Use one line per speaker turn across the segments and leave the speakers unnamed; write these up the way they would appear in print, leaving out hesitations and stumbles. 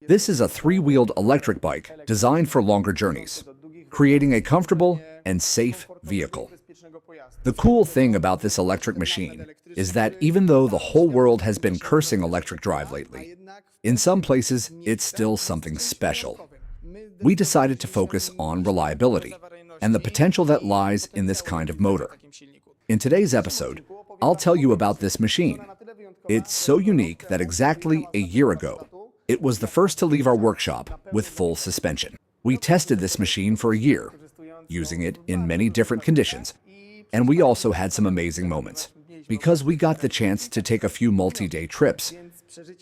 This is a three-wheeled electric bike designed for longer journeys, creating a comfortable and safe vehicle. The cool thing about this electric machine is that even though the whole world has been cursing electric drive lately, in some places it's still something special. We decided to focus on reliability and the potential that lies in this kind of motor. In today's episode, I'll tell you about this machine. It's so unique that exactly a year ago, it was the first to leave our workshop with full suspension. We tested this machine for a year, using it in many different conditions, and we also had some amazing moments, because we got the chance to take a few multi-day trips.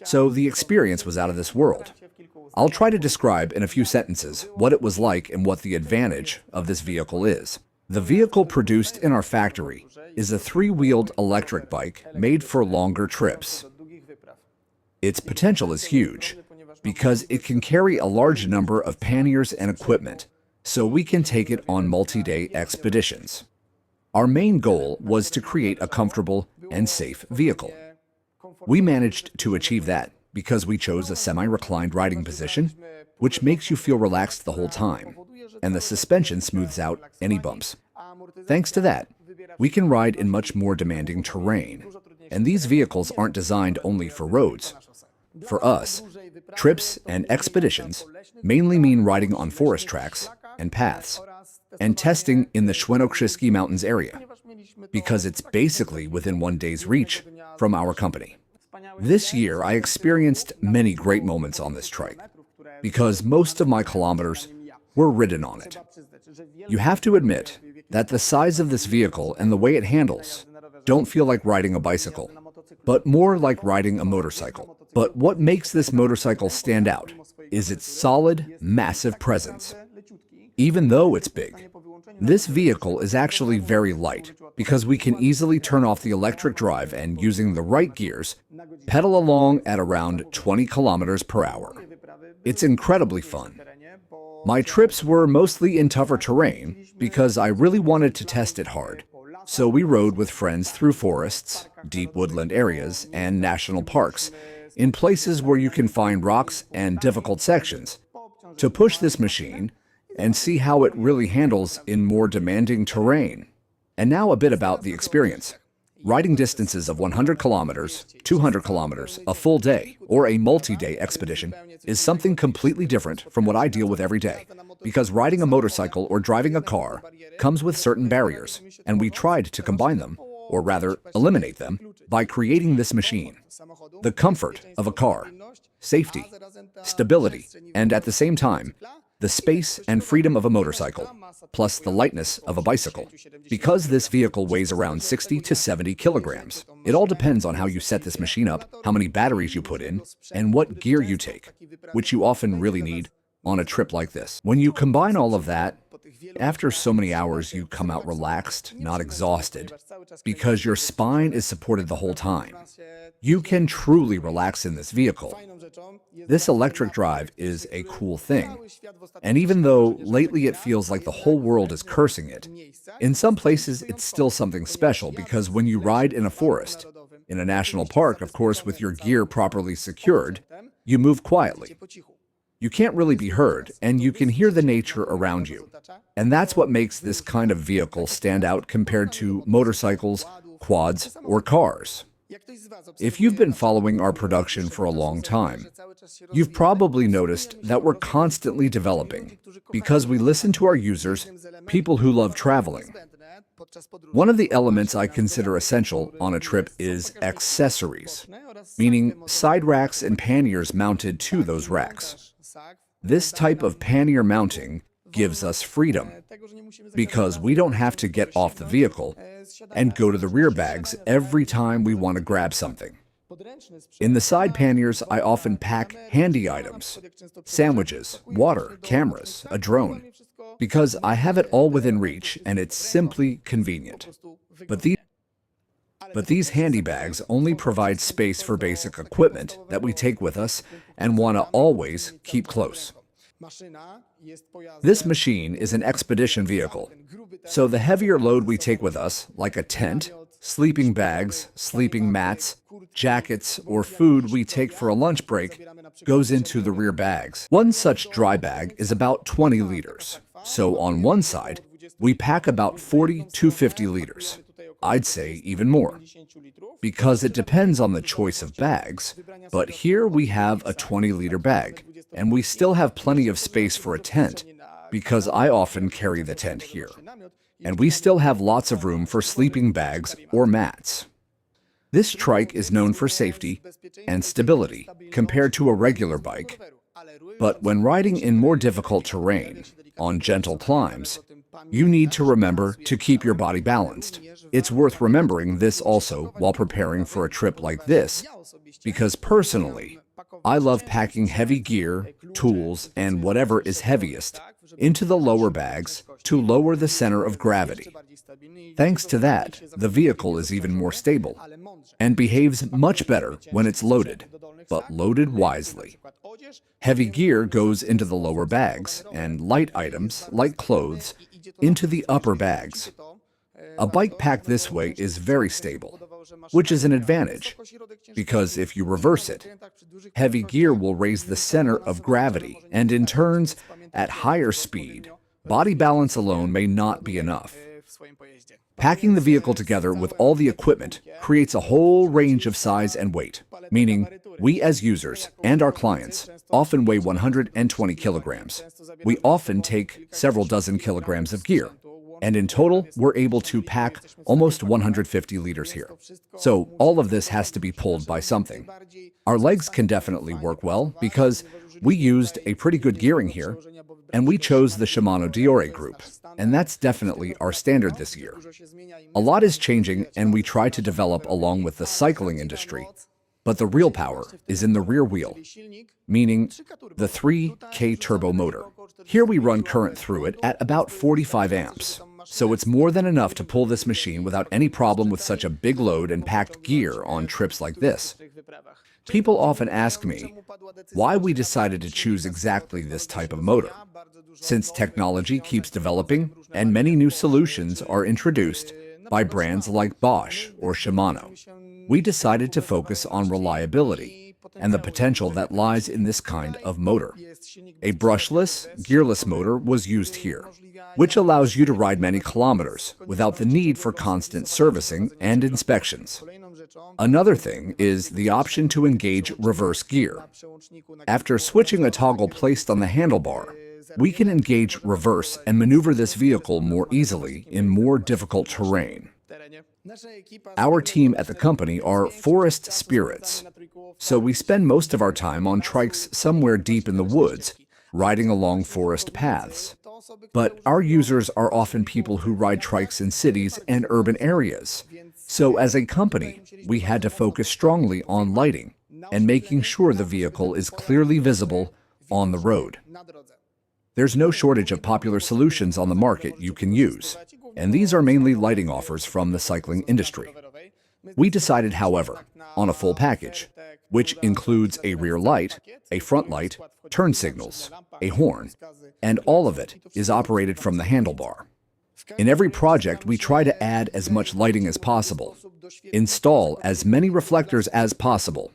So the experience was out of this world. I'll try to describe in a few sentences what it was like and what the advantage of this vehicle is. The vehicle produced in our factory is a three-wheeled electric bike made for longer trips. Its potential is huge because it can carry a large number of panniers and equipment, so we can take it on multi-day expeditions. Our main goal was to create a comfortable and safe vehicle. We managed to achieve that because we chose a semi-reclined riding position, which makes you feel relaxed the whole time, and the suspension smooths out any bumps. Thanks to that, we can ride in much more demanding terrain, and these vehicles aren't designed only for roads. For us, trips and expeditions mainly mean riding on forest tracks and paths, and testing in the Świętokrzyski Mountains area, because it's basically within one day's reach from our company. This year, I experienced many great moments on this trike, because most of my kilometers were ridden on it. You have to admit that the size of this vehicle and the way it handles don't feel like riding a bicycle, but more like riding a motorcycle. But what makes this motorcycle stand out is its solid, massive presence. Even though it's big, this vehicle is actually very light because we can easily turn off the electric drive and, using the right gears, pedal along at around 20 kilometers per hour. It's incredibly fun. My trips were mostly in tougher terrain because I really wanted to test it hard. So we rode with friends through forests, deep woodland areas, and national parks, in places where you can find rocks and difficult sections, to push this machine and see how it really handles in more demanding terrain. And now a bit about the experience. Riding distances of 100 kilometers, 200 kilometers, a full day, or a multi-day expedition is something completely different from what I deal with every day, because riding a motorcycle or driving a car comes with certain barriers, and we tried to combine them, or rather eliminate them, by creating this machine. The comfort of a car, safety, stability, and at the same time, the space and freedom of a motorcycle, plus the lightness of a bicycle. Because this vehicle weighs around 60 to 70 kilograms, it all depends on how you set this machine up, how many batteries you put in, and what gear you take, which you often really need on a trip like this. When you combine all of that, after so many hours you come out relaxed, not exhausted, because your spine is supported the whole time. You can truly relax in this vehicle. This electric drive is a cool thing, and even though lately it feels like the whole world is cursing it, in some places it's still something special because when you ride in a forest, in a national park, of course, with your gear properly secured, you move quietly. You can't really be heard, and you can hear the nature around you. And that's what makes this kind of vehicle stand out compared to motorcycles, quads, or cars. If you've been following our production for a long time, you've probably noticed that we're constantly developing because we listen to our users, people who love traveling. One of the elements I consider essential on a trip is accessories, meaning side racks and panniers mounted to those racks. This type of pannier mounting gives us freedom because we don't have to get off the vehicle and go to the rear bags every time we want to grab something. In the side panniers, I often pack handy items, sandwiches, water, cameras, a drone, because I have it all within reach and it's simply convenient. But these handy bags only provide space for basic equipment that we take with us and want to always keep close. This machine is an expedition vehicle, so the heavier load we take with us, like a tent, Sleeping bags, sleeping mats, jackets, or food we take for a lunch break goes into the rear bags. One such dry bag is about 20 liters. So on one side, we pack about 40 to 50 liters. I'd say even more, because it depends on the choice of bags, but here we have a 20-liter bag, and we still have plenty of space for a tent, because I often carry the tent here. And we still have lots of room for sleeping bags or mats. This trike is known for safety and stability compared to a regular bike, but when riding in more difficult terrain, on gentle climbs, you need to remember to keep your body balanced. It's worth remembering this also while preparing for a trip like this, because personally, I love packing heavy gear, tools, and whatever is heaviest into the lower bags to lower the center of gravity. Thanks to that, the vehicle is even more stable and behaves much better when it's loaded, but loaded wisely. Heavy gear goes into the lower bags, and light items, like clothes, into the upper bags. A bike packed this way is very stable, which is an advantage, because if you reverse it, heavy gear will raise the center of gravity, and in turns, at higher speed, body balance alone may not be enough. Packing the vehicle together with all the equipment creates a whole range of size and weight, meaning we as users and our clients often weigh 120 kilograms. We often take several dozen kilograms of gear, and in total, we're able to pack almost 150 liters here. So all of this has to be pulled by something. Our legs can definitely work well because we used a pretty good gearing here, and we chose the Shimano Diore group, and that's definitely our standard this year. A lot is changing, and we try to develop along with the cycling industry, but the real power is in the rear wheel, meaning the 3K turbo motor. Here we run current through it at about 45 amps, so it's more than enough to pull this machine without any problem with such a big load and packed gear on trips like this. People often ask me why we decided to choose exactly this type of motor. Since technology keeps developing and many new solutions are introduced by brands like Bosch or Shimano, we decided to focus on reliability and the potential that lies in this kind of motor. A brushless, gearless motor was used here, which allows you to ride many kilometers without the need for constant servicing and inspections. Another thing is the option to engage reverse gear. After switching a toggle placed on the handlebar, we can engage reverse and maneuver this vehicle more easily in more difficult terrain. Our team at the company are forest spirits, so we spend most of our time on trikes somewhere deep in the woods, riding along forest paths. But our users are often people who ride trikes in cities and urban areas. So as a company, we had to focus strongly on lighting and making sure the vehicle is clearly visible on the road. There's no shortage of popular solutions on the market you can use, and these are mainly lighting offers from the cycling industry. We decided, however, on a full package, which includes a rear light, a front light, turn signals, a horn, and all of it is operated from the handlebar. In every project, we try to add as much lighting as possible, install as many reflectors as possible,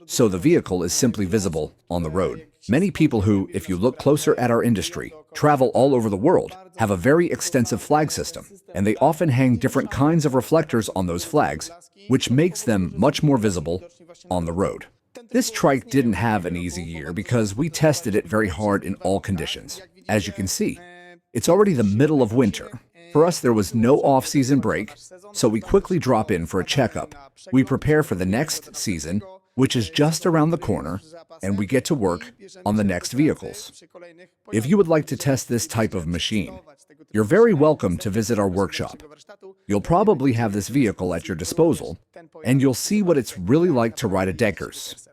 so the vehicle is simply visible on the road. Many people who, if you look closer at our industry, travel all over the world, have a very extensive flag system, and they often hang different kinds of reflectors on those flags, which makes them much more visible on the road. This trike didn't have an easy year because we tested it very hard in all conditions. As you can see, it's already the middle of winter. For us, there was no off-season break, so we quickly drop in for a checkup. We prepare for the next season, which is just around the corner, and we get to work on the next vehicles. If you would like to test this type of machine, you're very welcome to visit our workshop. You'll probably have this vehicle at your disposal, and you'll see what it's really like to ride a Deckers.